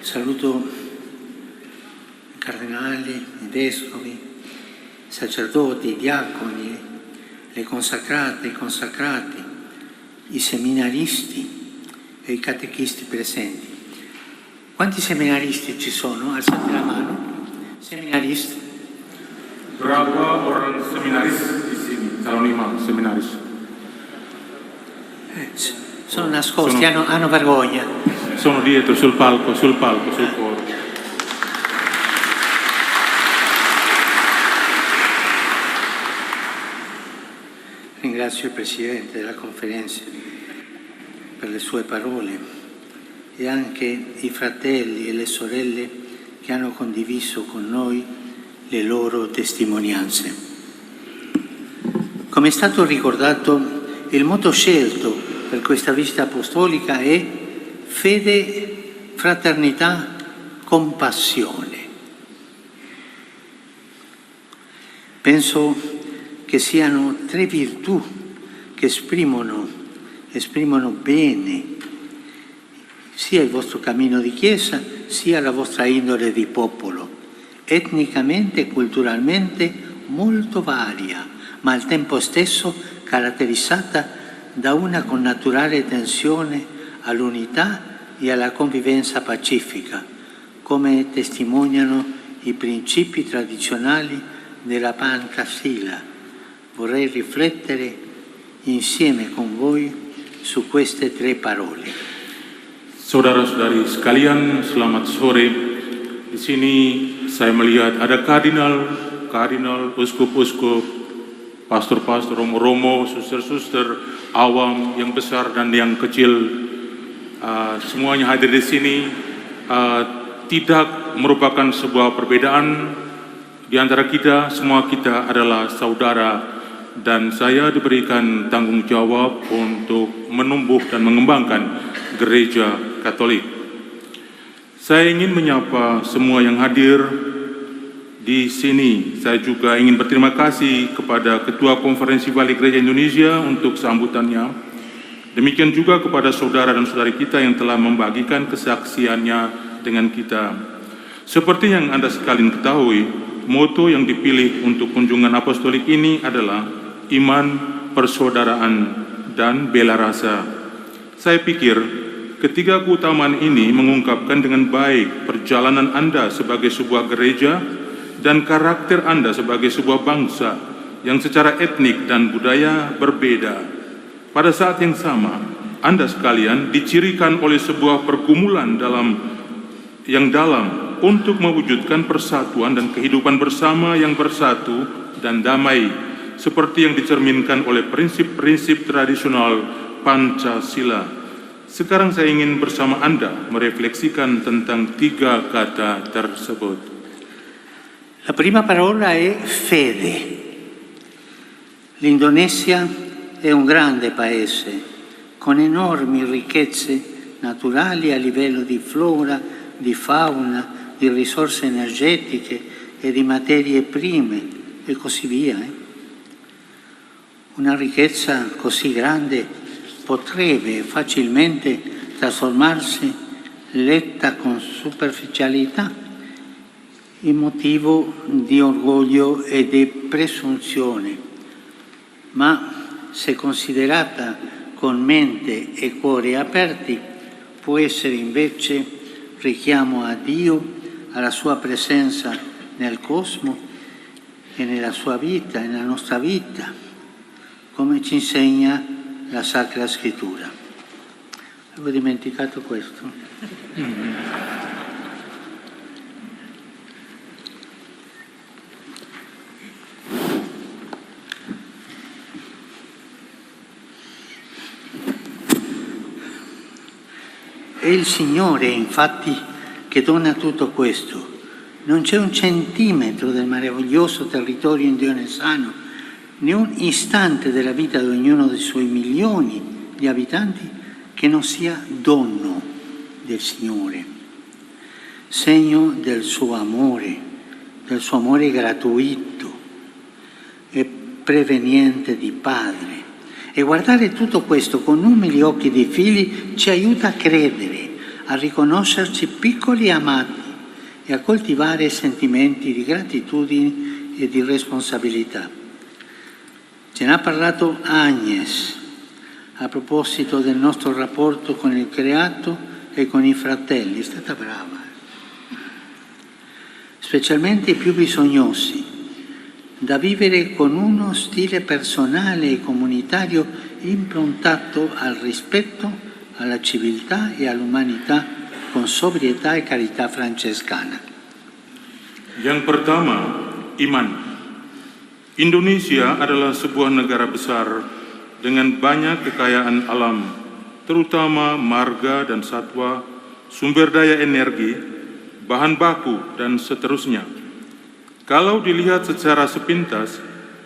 Saluto i cardinali, i vescovi, i sacerdoti, i diaconi, le consacrate, i consacrati, i seminaristi e i catechisti presenti. Quanti seminaristi ci sono? Alzate la mano. Seminaristi. Berapa orang seminaris di sini? Calon imam seminaris. Sono nascosti, hanno vergogna. Sono dietro, sul palco, sul coro. Ringrazio il Presidente della Conferenza per le sue parole e anche i fratelli e le sorelle che hanno condiviso con noi le loro testimonianze. Come è stato ricordato, il motto scelto per questa visita apostolica è fede, fraternità, compassione. Penso che siano tre virtù che esprimono bene sia il vostro cammino di Chiesa, sia la vostra indole di popolo, etnicamente e culturalmente molto varia, ma al tempo stesso caratterizzata da una connaturale tensione all'unità e alla convivenza pacifica, come testimoniano i principi tradizionali della Pancasila. Vorrei riflettere insieme con voi su queste tre parole. Saudara-saudari sekalian, selamat sore. Di sini saya melihat ada kardinal, uskup-uskup, pastor-pastor, romo-romo, suster-suster, awam, yang besar dan yang kecil. Semuanya hadir di sini. Tidak merupakan sebuah perbedaan di antara kita. Semua kita adalah saudara, dan saya diberikan tanggung jawab untuk menumbuh dan mengembangkan gereja Katolik. Saya ingin menyapa semua yang hadir di sini. Saya juga ingin berterima kasih kepada Ketua Konferensi Wali Gereja Indonesia untuk sambutannya. Demikian juga kepada saudara dan saudari kita yang telah membagikan kesaksiannya dengan kita. Seperti yang Anda sekalian ketahui, moto yang dipilih untuk kunjungan apostolik ini adalah iman, persaudaraan, dan bela rasa. Saya pikir ketiga keutamaan ini mengungkapkan dengan baik perjalanan Anda sebagai sebuah gereja dan karakter Anda sebagai sebuah bangsa yang secara etnik dan budaya berbeda. Pada saat yang sama, Anda sekalian dicirikan oleh sebuah pergumulan yang dalam untuk mewujudkan persatuan dan kehidupan bersama yang bersatu dan damai, seperti yang dicerminkan oleh prinsip-prinsip tradisional Pancasila. Sekarang saya ingin bersama Anda merefleksikan tentang tiga kata tersebut. La prima parola è fede. L'Indonesia è un grande paese con enormi ricchezze naturali a livello di flora, di fauna, di risorse energetiche e di materie prime e così via. Una ricchezza così grande potrebbe facilmente trasformarsi, letta con superficialità, in motivo di orgoglio e di presunzione, ma se considerata con mente e cuore aperti, può essere invece richiamo a Dio, alla sua presenza nel cosmo e nella sua vita, nella nostra vita, come ci insegna la Sacra Scrittura. Avevo dimenticato questo. È il Signore, infatti, che dona tutto questo. Non c'è un centimetro del meraviglioso territorio indonesano, né un istante della vita di ognuno dei suoi milioni di abitanti che non sia dono del Signore, segno del suo amore gratuito e preveniente di Padre. E guardare tutto questo con umili occhi di figli ci aiuta a credere, a riconoscerci piccoli e amati e a coltivare sentimenti di gratitudine e di responsabilità. Ce n'ha parlato Agnes a proposito del nostro rapporto con il creato e con i fratelli. È stata brava. Specialmente i più bisognosi, da vivere con uno stile personale e comunitario improntato al rispetto, alla civiltà e all'umanità con sobrietà e carità francescana. Yang pertama, iman. Indonesia adalah sebuah negara besar dengan banyak kekayaan alam, terutama marga dan satwa, sumber daya energi, bahan baku, dan seterusnya. Kalau dilihat secara sepintas,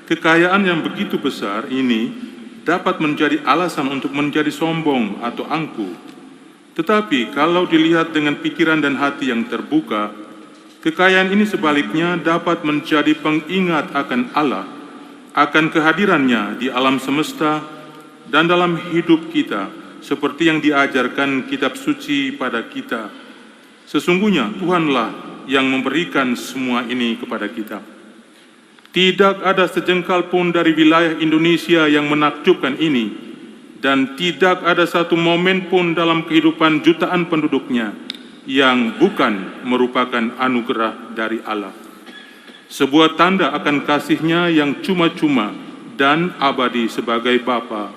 kekayaan yang begitu besar ini dapat menjadi alasan untuk menjadi sombong atau angkuh. Tetapi kalau dilihat dengan pikiran dan hati yang terbuka, kekayaan ini sebaliknya dapat menjadi pengingat akan Allah, akan kehadirannya di alam semesta dan dalam hidup kita, seperti yang diajarkan kitab suci pada kita. Sesungguhnya Tuhanlah yang memberikan semua ini kepada kita. Tidak ada sejengkal pun dari wilayah Indonesia yang menakjubkan ini, dan tidak ada satu momen pun dalam kehidupan jutaan penduduknya yang bukan merupakan anugerah dari Allah. Sebuah tanda akan kasih-Nya yang cuma-cuma dan abadi sebagai Bapa.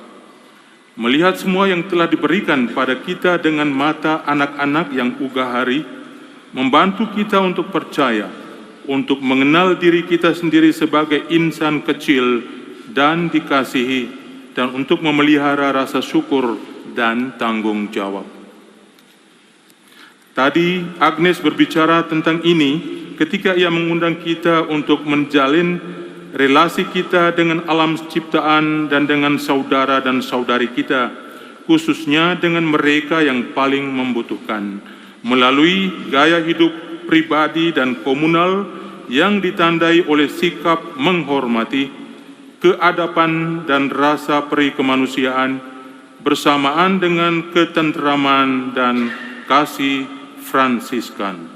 Melihat semua yang telah diberikan pada kita dengan mata anak-anak yang ugahari, membantu kita untuk percaya, untuk mengenal diri kita sendiri sebagai insan kecil dan dikasihi, dan untuk memelihara rasa syukur dan tanggung jawab. Tadi Agnes berbicara tentang ini ketika ia mengundang kita untuk menjalin relasi kita dengan alam ciptaan dan dengan saudara dan saudari kita, khususnya dengan mereka yang paling membutuhkan, melalui gaya hidup pribadi dan komunal yang ditandai oleh sikap menghormati, keadapan dan rasa peri kemanusiaan bersamaan dengan ketentraman dan kasih Fransiskan.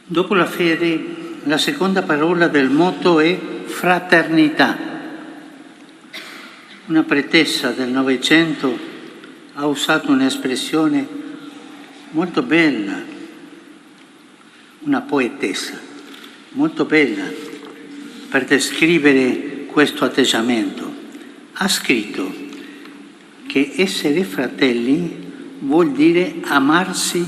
Dopo la fede, la seconda parola del motto è fraternità. Una pretesa del Novecento ha usato un'espressione molto bella, una poetessa molto bella per descrivere questo atteggiamento. Ha scritto che essere fratelli vuol dire amarsi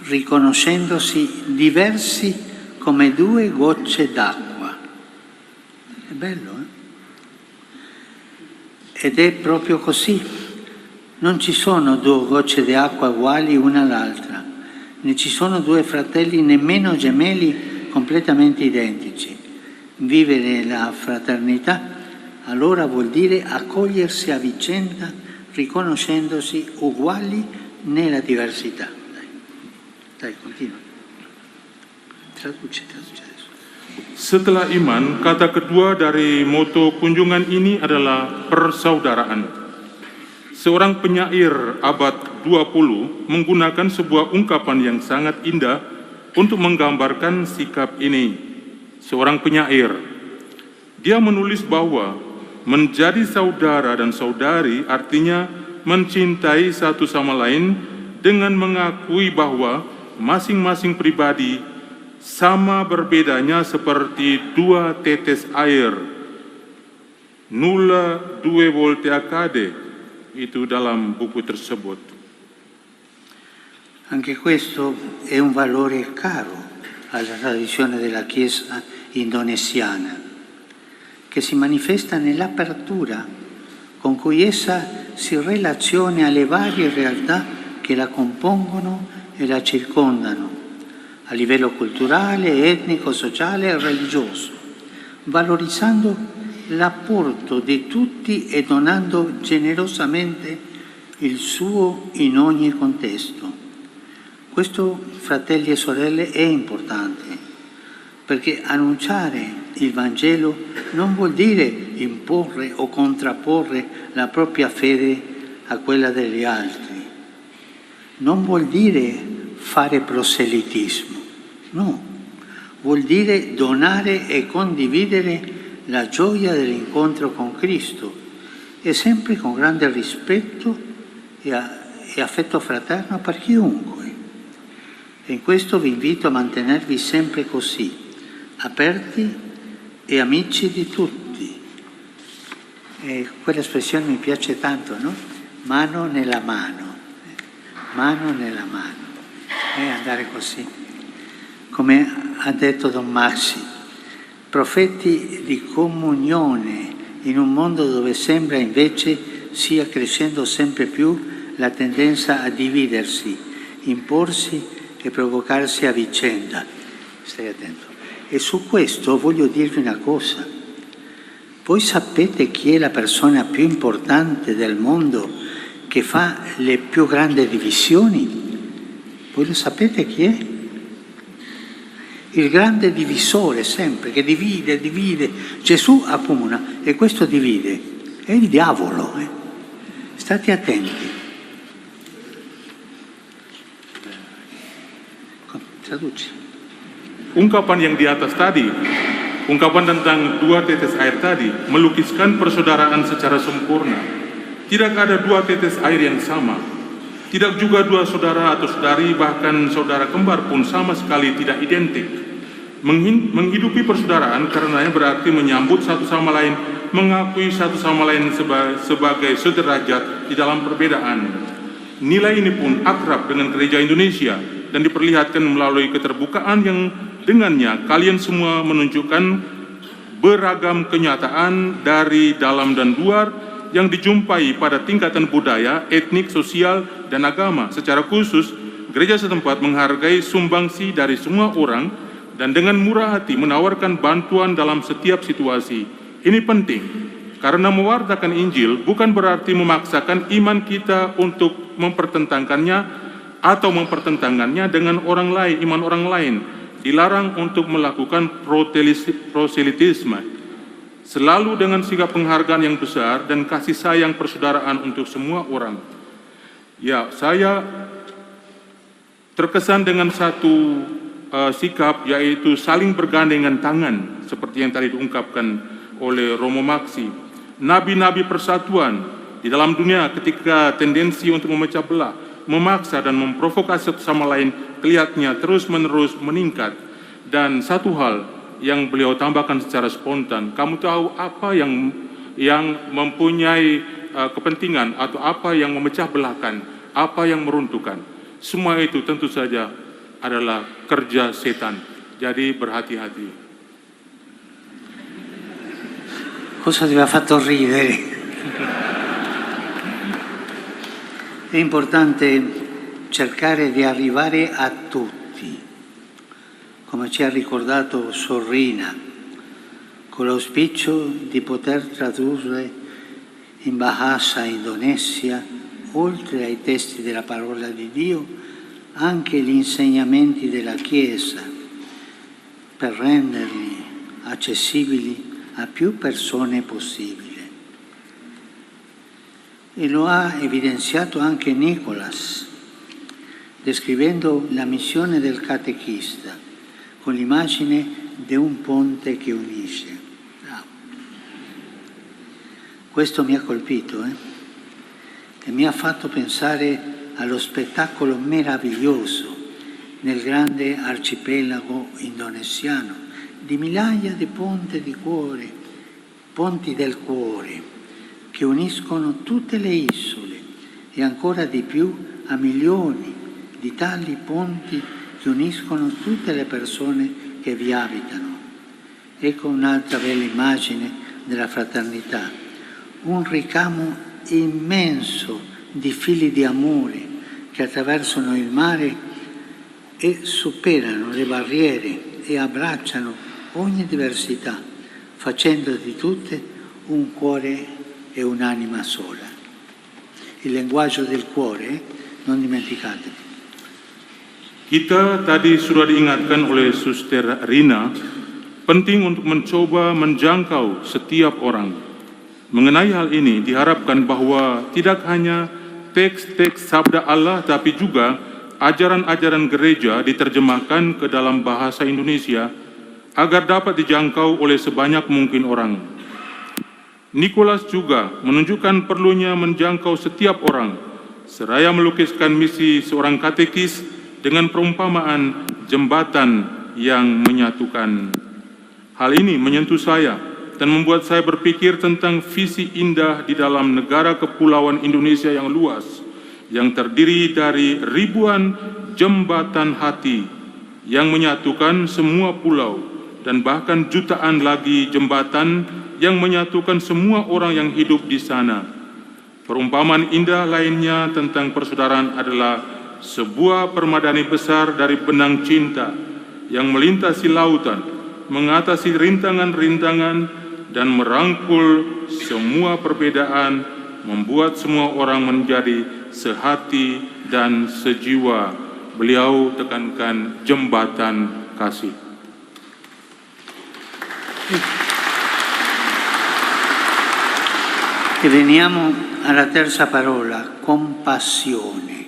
riconoscendosi diversi come due gocce d'acqua. È bello, Ed è proprio così. Non ci sono due gocce di acqua uguali una all'altra, né ci sono due fratelli nemmeno gemelli completamente identici. Vivere la fraternità allora vuol dire accogliersi a vicenda riconoscendosi uguali nella diversità. Dai, continua. Traduce adesso. Setelah iman, kata kedua dari moto kunjungan ini adalah persaudaraan. Seorang penyair abad 20 menggunakan sebuah ungkapan yang sangat indah untuk menggambarkan sikap ini. Seorang penyair, dia menulis bahwa menjadi saudara dan saudari artinya mencintai satu sama lain dengan mengakui bahwa masing-masing pribadi sama berbedanya seperti dua tetes air. Nulla due volte accade, itu dalam buku tersebut. Anche questo è un valore caro alla tradizione della Chiesa indonesiana, che si manifesta nell'apertura con cui essa si relaziona alle varie realtà che la compongono e la circondano, a livello culturale, etnico, sociale e religioso, valorizzando l'apporto di tutti e donando generosamente il suo in ogni contesto. Questo, fratelli e sorelle, è importante, perché annunciare il Vangelo non vuol dire imporre o contrapporre la propria fede a quella degli altri, non vuol dire fare proselitismo, no, vuol dire donare e condividere la gioia dell'incontro con Cristo e sempre con grande rispetto e affetto fraterno per chiunque. E in questo vi invito a mantenervi sempre così, aperti e amici di tutti. E quell'espressione mi piace tanto, no? Mano nella mano, e andare così. Come ha detto Don Maxi, profeti di comunione in un mondo dove sembra invece sia crescendo sempre più la tendenza a dividersi, imporsi e provocarsi a vicenda. Stai attento. E su questo voglio dirvi una cosa. Voi sapete chi è la persona più importante del mondo che fa le più grandi divisioni? Voi lo sapete chi è? Il grande divisore sempre, che divide. Gesù accomuna e questo divide. È il diavolo. State attenti. Traduci. Ungkapan yang di atas tadi, ungkapan tentang dua tetes air tadi, melukiskan persaudaraan secara sempurna. Tidak ada dua tetes air yang sama. Tidak juga dua saudara atau saudari, bahkan saudara kembar pun sama sekali tidak identik. Menghidupi persaudaraan karenanya berarti menyambut satu sama lain, mengakui satu sama lain sebagai sederajat di dalam perbedaan. Nilai ini pun akrab dengan gereja Indonesia dan diperlihatkan melalui keterbukaan yang dengannya kalian semua menunjukkan beragam kenyataan dari dalam dan luar yang dijumpai pada tingkatan budaya, etnik, sosial, dan agama. Secara khusus, gereja setempat menghargai sumbangsi dari semua orang dan dengan murah hati menawarkan bantuan dalam setiap situasi. Ini penting, karena mewartakan Injil bukan berarti memaksakan iman kita untuk mempertentangkannya atau mempertentangkannya dengan orang lain, iman orang lain. Dilarang untuk melakukan proselitisme. Selalu dengan sikap penghargaan yang besar dan kasih sayang persaudaraan untuk semua orang. Ya, saya terkesan dengan satu sikap, yaitu saling bergandengan tangan, seperti yang tadi diungkapkan oleh Romo Maxi. Nabi-nabi persatuan di dalam dunia ketika tendensi untuk memecah belah, memaksa dan memprovokasi satu sama lain kelihatannya terus-menerus meningkat. Dan satu hal yang beliau tambahkan secara spontan, kamu tahu apa yang mempunyai kepentingan atau apa yang memecah belahkan, apa yang meruntuhkan. Semua itu tentu saja adalah kerja setan. Jadi berhati-hati. Cosa ti ha fatto ridere? È importante cercare di arrivare a tutti, come ci ha ricordato Sorrina, con l'auspicio di poter tradurre in Bahasa Indonesia, oltre ai testi della parola di Dio, anche gli insegnamenti della Chiesa, per renderli accessibili a più persone possibile. E lo ha evidenziato anche Nicolas, descrivendo la missione del catechista con l'immagine di un ponte che unisce. Questo mi ha colpito e mi ha fatto pensare allo spettacolo meraviglioso nel grande arcipelago indonesiano di migliaia di ponti del cuore, che uniscono tutte le isole e ancora di più a milioni di tali ponti che uniscono tutte le persone che vi abitano. Ecco un'altra bella immagine della fraternità, un ricamo immenso di fili di amore che attraversano il mare e superano le barriere e abbracciano ogni diversità, facendo di tutte un cuore e un'anima sola. Il linguaggio del cuore, non dimenticatevi. Kita tadi sudah diingatkan oleh Suster Rina, penting untuk mencoba menjangkau setiap orang. Mengenai hal ini diharapkan bahwa tidak hanya teks-teks sabda Allah, tapi juga ajaran-ajaran gereja diterjemahkan ke dalam bahasa Indonesia agar dapat dijangkau oleh sebanyak mungkin orang. Nicholas juga menunjukkan perlunya menjangkau setiap orang, seraya melukiskan misi seorang katekis dengan perumpamaan jembatan yang menyatukan. Hal ini menyentuh saya dan membuat saya berpikir tentang visi indah di dalam negara kepulauan Indonesia yang luas, yang terdiri dari ribuan jembatan hati yang menyatukan semua pulau, dan bahkan jutaan lagi jembatan yang menyatukan semua orang yang hidup di sana. Perumpamaan indah lainnya tentang persaudaraan adalah sebuah permadani besar dari benang cinta yang melintasi lautan, mengatasi rintangan-rintangan, dan merangkul semua perbedaan, membuat semua orang menjadi sehati dan sejiwa. Beliau tekankan jembatan kasih. E veniamo alla terza parola, compassione,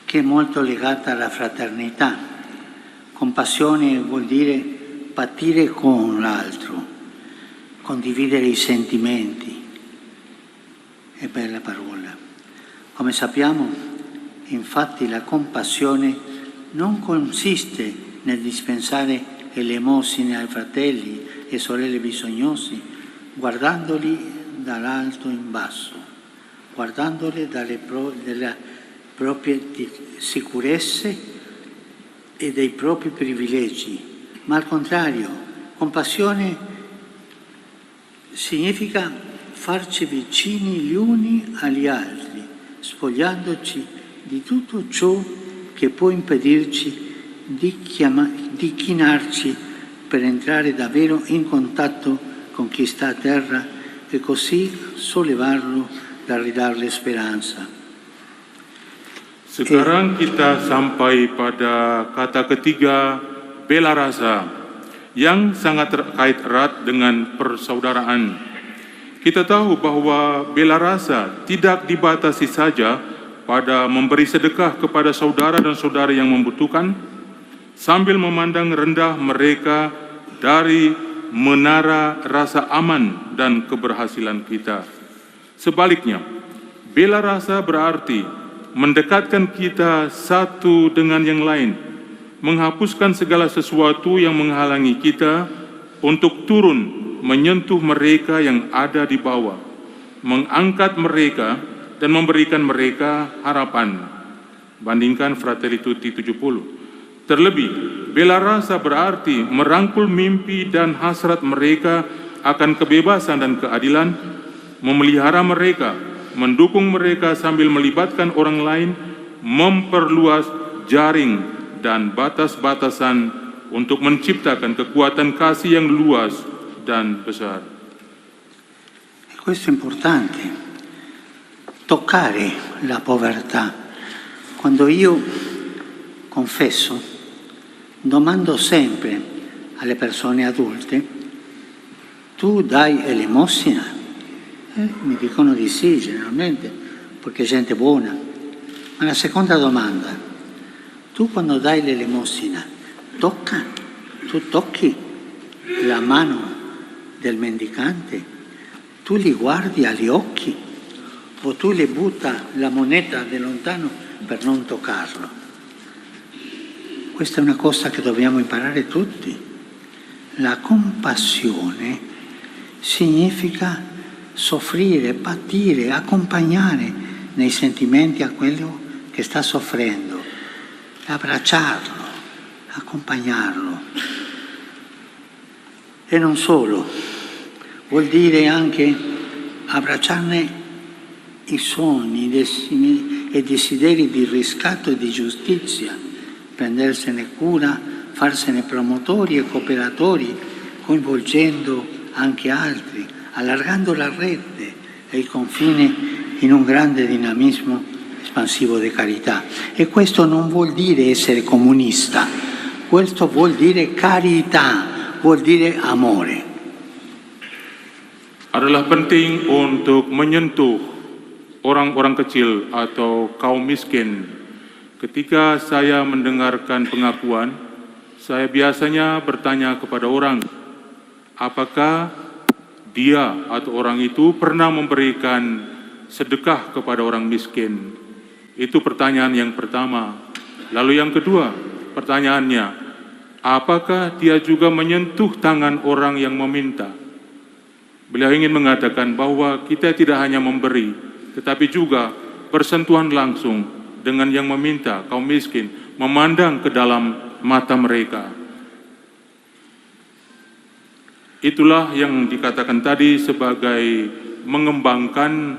che è molto legata alla fraternità. Compassione vuol dire patire con l'altro, condividere i sentimenti. È bella parola. Come sappiamo, infatti, la compassione non consiste nel dispensare elemosine ai fratelli e sorelle bisognosi, guardandoli dall'alto in basso, guardandoli dalle proprie sicurezze e dei propri privilegi, ma al contrario, compassione significa farci vicini gli uni agli altri, spogliandoci di tutto ciò che può impedirci di chinarci per entrare davvero in contatto con chi sta a terra e così sollevarlo da ridarle speranza. Sekarang kita sampai pada kata ketiga, bela rasa, yang sangat terkait erat dengan persaudaraan. Kita tahu bahwa bela rasa tidak dibatasi saja pada memberi sedekah kepada saudara dan saudari yang membutuhkan, sambil memandang rendah mereka dari menara rasa aman dan keberhasilan kita. Sebaliknya, bela rasa berarti mendekatkan kita satu dengan yang lain, menghapuskan segala sesuatu yang menghalangi kita untuk turun menyentuh mereka yang ada di bawah, mengangkat mereka dan memberikan mereka harapan. Bandingkan Fratelli Tutti 70. Terlebih, bela rasa berarti merangkul mimpi dan hasrat mereka akan kebebasan dan keadilan, memelihara mereka, mendukung mereka sambil melibatkan orang lain, memperluas jaring dan batas-batasan untuk menciptakan kekuatan kasih yang luas dan besar. Questo è importante, toccare la povertà. Quando io confesso, domando sempre alle persone adulte: tu dai elemosina? Mi dicono di sì, generalmente, perché è gente buona. Ma la seconda domanda: tu quando dai l'elemosina, tu tocchi la mano del mendicante? Tu li guardi agli occhi? O tu le butta la moneta da lontano per non toccarlo? Questa è una cosa che dobbiamo imparare tutti. La compassione significa soffrire, patire, accompagnare nei sentimenti a quello che sta soffrendo, abbracciarlo, accompagnarlo. E non solo, vuol dire anche abbracciarne i sogni e desideri di riscatto e di giustizia, prendersene cura, farsene promotori e cooperatori, coinvolgendo anche altri, allargando la rete e il confine in un grande dinamismo espansivo di carità. E questo non vuol dire essere comunista, questo vuol dire carità, vuol dire amore. Adalah penting untuk menyentuh orang-orang kecil atau kaum miskin. Ketika saya mendengarkan pengakuan, saya biasanya bertanya kepada orang, apakah dia atau orang itu pernah memberikan sedekah kepada orang miskin? Itu pertanyaan yang pertama. Lalu yang kedua, pertanyaannya, apakah dia juga menyentuh tangan orang yang meminta? Beliau ingin mengatakan bahwa kita tidak hanya memberi, tetapi juga bersentuhan langsung dengan yang meminta, kaum miskin, memandang ke dalam mata mereka. Itulah yang dikatakan tadi sebagai mengembangkan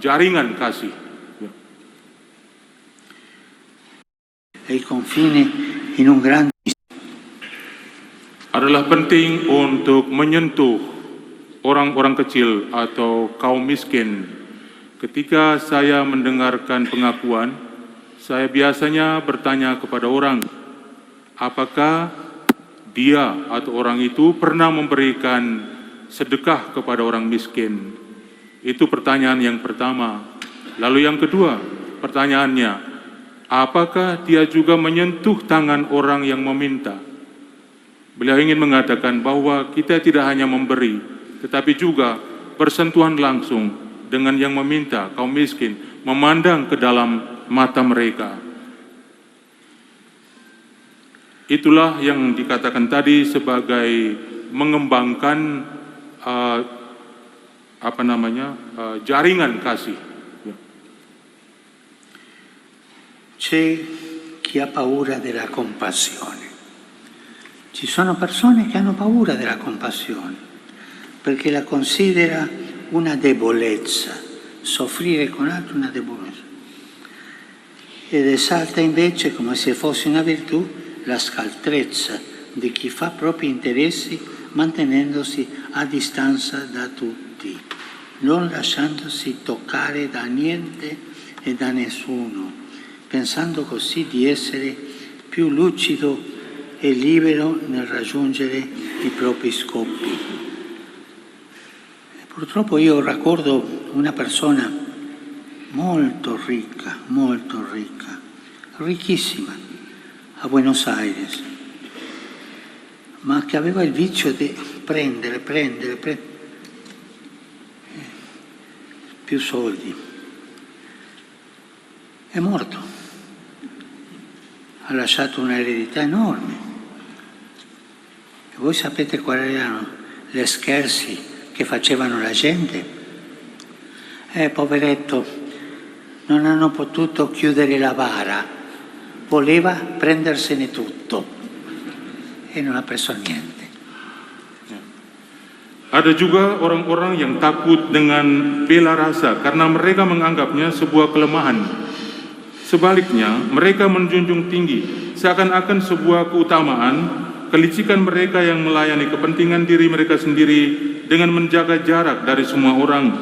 jaringan kasih. Il confine in un grande Adalah penting untuk menyentuh orang-orang kecil atau kaum miskin. Ketika saya mendengarkan pengakuan, saya biasanya bertanya kepada orang, apakah dia atau orang itu pernah memberikan sedekah kepada orang miskin? Itu pertanyaan yang pertama. Lalu yang kedua, pertanyaannya, apakah dia juga menyentuh tangan orang yang meminta? Beliau ingin mengatakan bahwa kita tidak hanya memberi, tetapi juga bersentuhan langsung dengan yang meminta, kaum miskin, memandang ke dalam mata mereka. Itulah yang dikatakan tadi sebagai mengembangkan jaringan kasih. C'è chi ha paura della compassione. Ci sono persone che hanno paura della compassione perché la considera una debolezza, soffrire con altri una debolezza. Ed esalta invece, come se fosse una virtù, la scaltrezza di chi fa propri interessi mantenendosi a distanza da tutti, non lasciandosi toccare da niente e da nessuno, pensando così di essere più lucido e libero nel raggiungere i propri scopi. Purtroppo io ricordo una persona molto ricca, ricchissima, a Buenos Aires, ma che aveva il vizio di prendere più soldi. È morto, ha lasciato un'eredità enorme. E voi sapete quali erano le scherzi che facevano la gente? Poveretto, non hanno potuto chiudere la bara, voleva prendersene tutto e non ha preso niente. Ada juga orang-orang yang takut dengan bela rasa karena mereka menganggapnya sebuah kelemahan. Sebaliknya, mereka menjunjung tinggi seakan-akan sebuah keutamaan kelicikan mereka yang melayani kepentingan diri mereka sendiri dengan menjaga jarak dari semua orang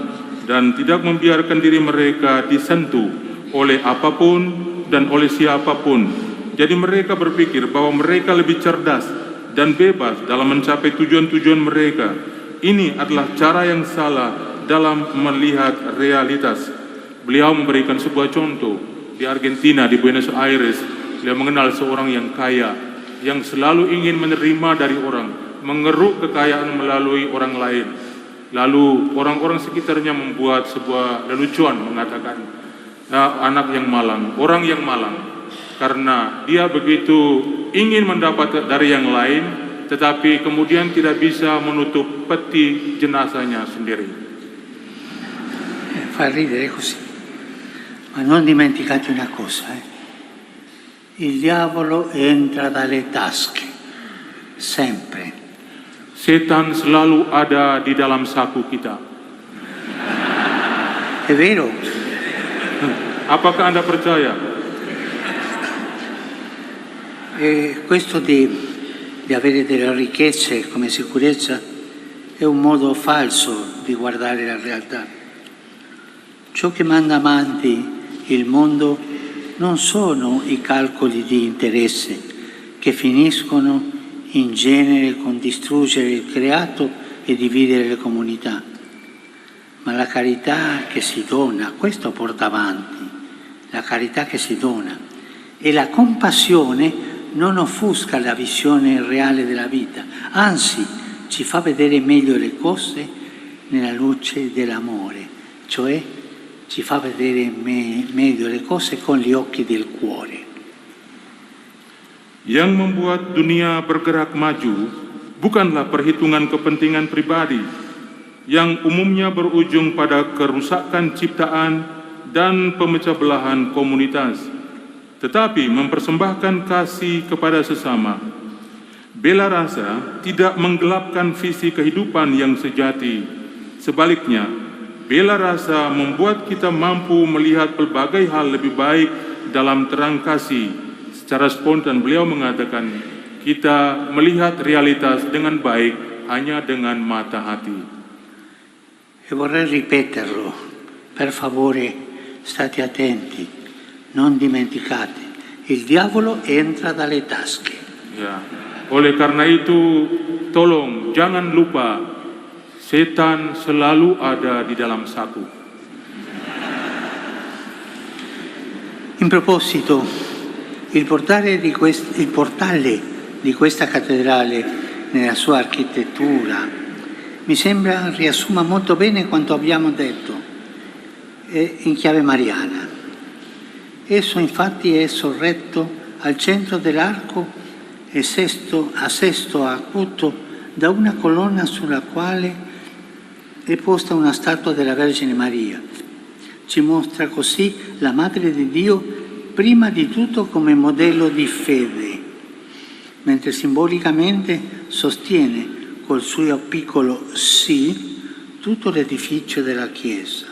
dan tidak membiarkan diri mereka disentuh oleh apapun dan oleh siapapun. Jadi mereka berpikir bahwa mereka lebih cerdas dan bebas dalam mencapai tujuan-tujuan mereka. Ini adalah cara yang salah dalam melihat realitas. Beliau memberikan sebuah contoh di Argentina, di Buenos Aires. Beliau mengenal seorang yang kaya, yang selalu ingin menerima dari orang, mengeruk kekayaan melalui orang lain. Lalu orang-orang sekitarnya membuat sebuah lelucon mengatakan, anak yang malang, orang yang malang, karena dia begitu ingin mendapat dari yang lain, tetapi kemudian tidak bisa menutup peti jenazahnya sendiri. Fa ridere così, ma non dimenticate una cosa, il diavolo entra dalle tasche, sempre. Setan selalu ada di dalam saku kita. È vero? Apakah Anda percaya? Questo di avere delle ricchezze come sicurezza è un modo falso di guardare la realtà. Ciò che manda avanti il mondo non sono i calcoli di interesse che finiscono in genere con distruggere il creato e dividere le comunità, ma la carità che si dona, questo porta avanti, la carità che si dona. E la compassione non offusca la visione reale della vita, anzi ci fa vedere meglio le cose nella luce dell'amore, cioè ci fa vedere meglio le cose con gli occhi del cuore. Yang membuat dunia bergerak maju bukanlah perhitungan kepentingan pribadi yang umumnya berujung pada kerusakan ciptaan dan pemecah belahan komunitas, tetapi mempersembahkan kasih kepada sesama. Bela rasa tidak menggelapkan visi kehidupan yang sejati. Sebaliknya, bela rasa membuat kita mampu melihat berbagai hal lebih baik dalam terang kasih. Secara spontan beliau mengatakan, kita melihat realitas dengan baik hanya dengan mata hati. E vorrei ripeterlo, per favore state attenti, non dimenticate, il diavolo entra dalle tasche. Ya, oleh karena itu tolong jangan lupa, setan selalu ada di dalam saku. In proposito, il portale di questa cattedrale nella sua architettura mi sembra riassuma molto bene quanto abbiamo detto in chiave mariana. Esso infatti è sorretto al centro dell'arco e a sesto acuto da una colonna sulla quale è posta una statua della Vergine Maria. Ci mostra così la Madre di Dio prima di tutto come modello di fede, mentre simbolicamente sostiene col suo piccolo sì tutto l'edificio della Chiesa.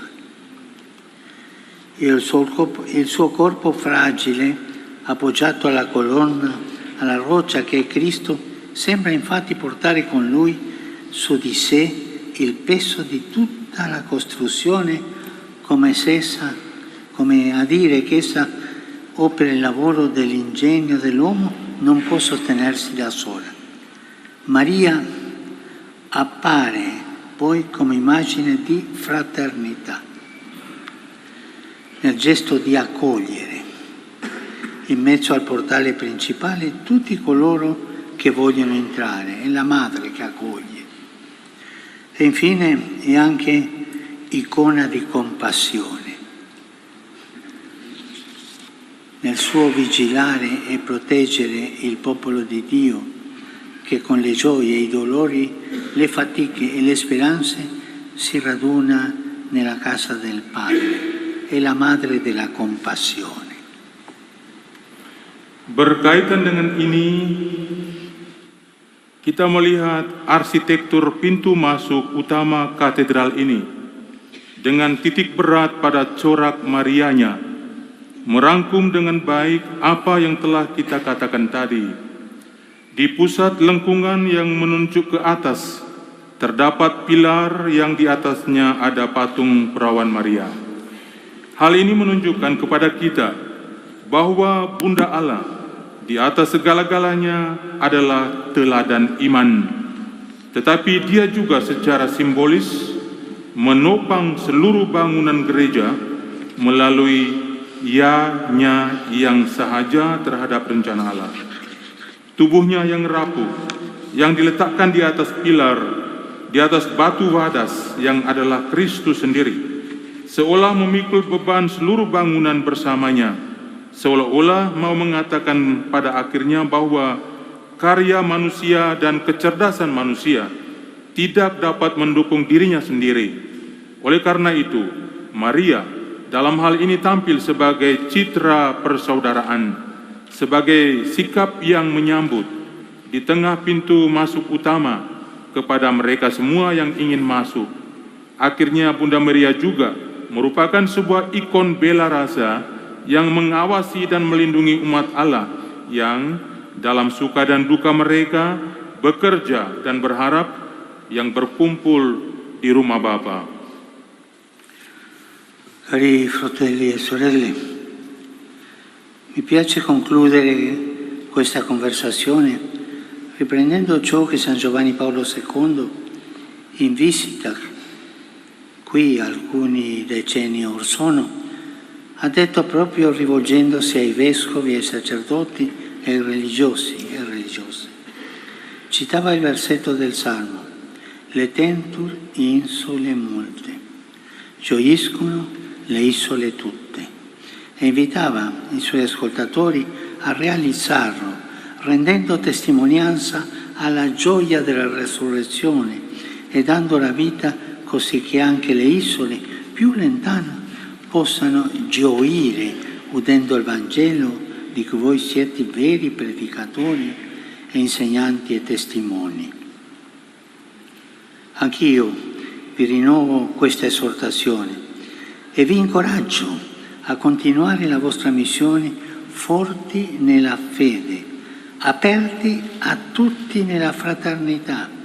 Il suo corpo fragile, appoggiato alla colonna, alla roccia che è Cristo, sembra infatti portare con lui su di sé il peso di tutta la costruzione, come a dire che essa opera il lavoro dell'ingegno dell'uomo non può sostenersi da sola. Maria appare poi come immagine di fraternità, nel gesto di accogliere in mezzo al portale principale tutti coloro che vogliono entrare, è la madre che accoglie. E infine è anche icona di compassione. Nel suo vigilare e proteggere il popolo di Dio, che con le gioie, i dolori, le fatiche e le speranze si raduna nella casa del Padre, è la madre della compassione. Berkaitan dengan ini, kita melihat arsitektur pintu masuk utama katedral ini dengan titik berat pada corak Marianya, merangkum dengan baik apa yang telah kita katakan tadi. Di pusat lengkungan yang menunjuk ke atas, terdapat pilar yang di atasnya ada patung perawan Maria. Hal ini menunjukkan kepada kita bahwa Bunda Allah di atas segala-galanya adalah teladan iman. Tetapi dia juga secara simbolis menopang seluruh bangunan gereja melalui ya-nya yang sahaja terhadap rencana Allah. Tubuhnya yang rapuh, yang diletakkan di atas pilar, di atas batu wadas yang adalah Kristus sendiri, seolah memikul beban seluruh bangunan bersamanya, seolah-olah mau mengatakan pada akhirnya bahwa karya manusia dan kecerdasan manusia tidak dapat mendukung dirinya sendiri. Oleh karena itu, Maria dalam hal ini tampil sebagai citra persaudaraan, sebagai sikap yang menyambut di tengah pintu masuk utama kepada mereka semua yang ingin masuk. Akhirnya Bunda Maria juga merupakan sebuah ikon bela rasa yang mengawasi dan melindungi umat Allah yang dalam suka dan duka mereka bekerja dan berharap yang berkumpul di rumah Bapa. Cari fratelli e sorelle, mi piace concludere questa conversazione riprendendo ciò che San Giovanni Paolo II in visita qui alcuni decenni or sono, ha detto proprio rivolgendosi ai vescovi, ai sacerdoti e ai religiosi e religiose. Citava il versetto del Salmo: «Letentur insule multe», gioiscono le isole tutte, e invitava i suoi ascoltatori a realizzarlo, rendendo testimonianza alla gioia della resurrezione e dando la vita così che anche le isole più lontane possano gioire udendo il Vangelo di cui voi siete veri predicatori e insegnanti e testimoni. Anch'io vi rinnovo questa esortazione e vi incoraggio a continuare la vostra missione forti nella fede, aperti a tutti nella fraternità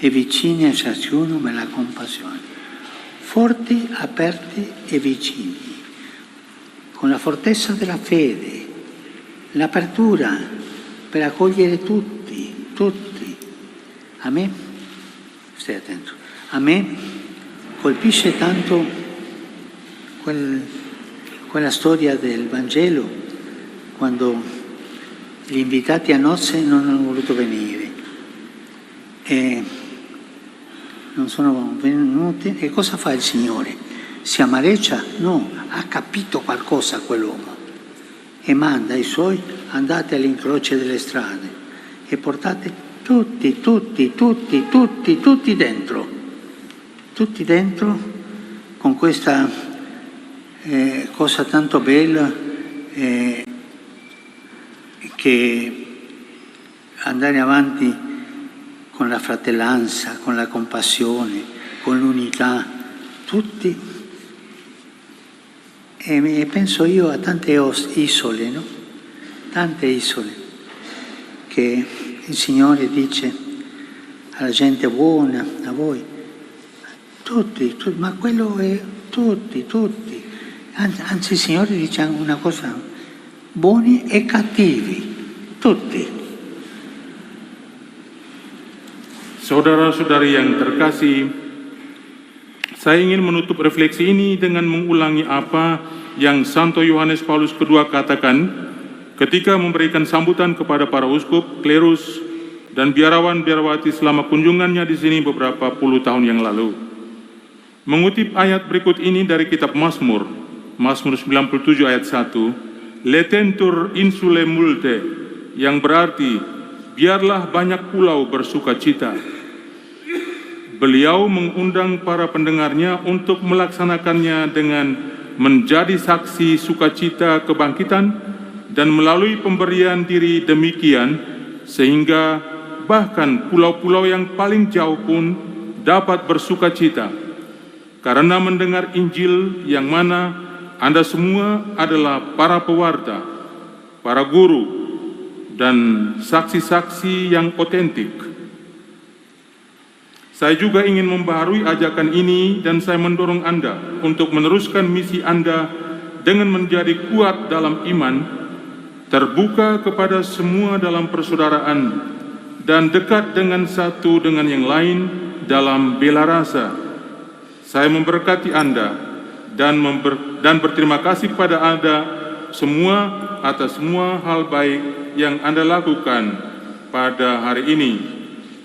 e vicini a ciascuno nella compassione. Forti, aperti e vicini, con la fortezza della fede, l'apertura per accogliere tutti. A me, stai attento, a me colpisce tanto quella storia del Vangelo, quando gli invitati a nozze non hanno voluto venire e non sono venuti. E cosa fa il Signore? Si amareggia? No, ha capito qualcosa quell'uomo e manda i suoi: andate alle incroci delle strade e portate tutti dentro con questa cosa tanto bella che andare avanti con la fratellanza, con la compassione, con l'unità, tutti. E penso io a tante isole, no? Tante isole che il Signore dice alla gente buona, a voi, tutti, ma quello è tutti. Anzi il Signore dice una cosa: buoni e cattivi, tutti. Saudara-saudari yang terkasih, saya ingin menutup refleksi ini dengan mengulangi apa yang Santo Yohanes Paulus II katakan ketika memberikan sambutan kepada para uskup, klerus, dan biarawan-biarawati selama kunjungannya di sini beberapa puluh tahun yang lalu. Mengutip ayat berikut ini dari kitab Mazmur 97 ayat 1, Letentur insule multe, yang berarti biarlah banyak pulau bersuka cita. Beliau mengundang para pendengarnya untuk melaksanakannya dengan menjadi saksi sukacita kebangkitan dan melalui pemberian diri demikian sehingga bahkan pulau-pulau yang paling jauh pun dapat bersukacita karena mendengar Injil yang mana Anda semua adalah para pewarta, para guru, dan saksi-saksi yang otentik. Saya juga ingin membaharui ajakan ini dan saya mendorong Anda untuk meneruskan misi Anda dengan menjadi kuat dalam iman, terbuka kepada semua dalam persaudaraan, dan dekat dengan satu dengan yang lain dalam bela rasa. Saya memberkati Anda dan berterima kasih pada Anda semua atas semua hal baik yang Anda lakukan pada hari ini.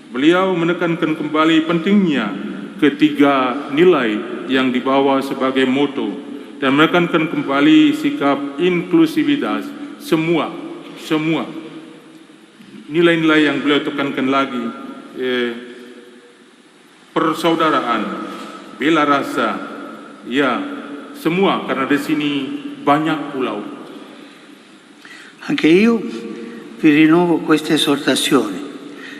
Beliau menekankan kembali pentingnya ketiga nilai yang dibawa sebagai moto dan menekankan kembali sikap inklusivitas semua nilai-nilai yang beliau tekankan lagi, persaudaraan, bela rasa, ya semua, karena di sini banyak pulau. Anche io vi rinnovo questa esortazione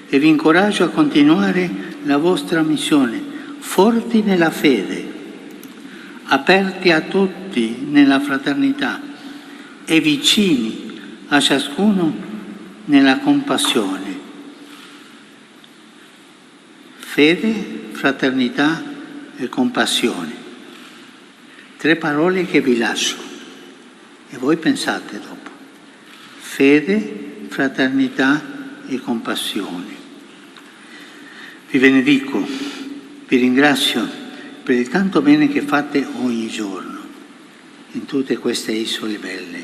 e vi incoraggio a continuare la vostra missione, forti nella fede, aperti a tutti nella fraternità e vicini a ciascuno nella compassione. Fede, fraternità e compassione. 3 parole che vi lascio e voi pensate dopo. Fede, fraternità e compassione. Vi benedico, vi ringrazio per il tanto bene che fate ogni giorno in tutte queste isole belle.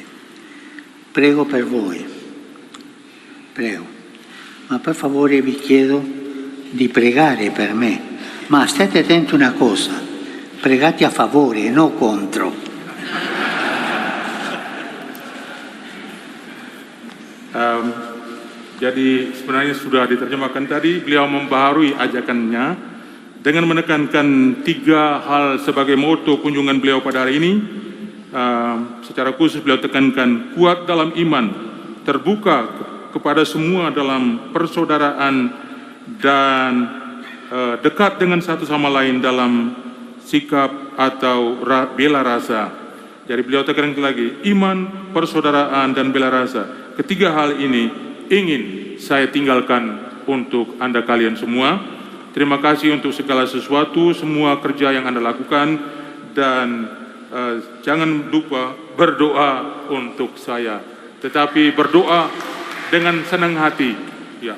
Prego per voi, prego, ma per favore vi chiedo di pregare per me, ma state attenti a una cosa, pregate a favore e non contro. Jadi sebenarnya sudah diterjemahkan tadi, beliau membaharui ajakannya dengan menekankan 3 hal sebagai moto kunjungan beliau pada hari ini. Secara khusus beliau tekankan kuat dalam iman, terbuka kepada semua dalam persaudaraan, dan dekat dengan satu sama lain dalam sikap atau bela rasa. Jadi beliau tekankan lagi, iman, persaudaraan, dan bela rasa. Ketiga hal ini ingin saya tinggalkan untuk Anda kalian semua. Terima kasih untuk segala sesuatu, semua kerja yang Anda lakukan, dan jangan lupa berdoa untuk saya. Tetapi berdoa dengan senang hati. Ya.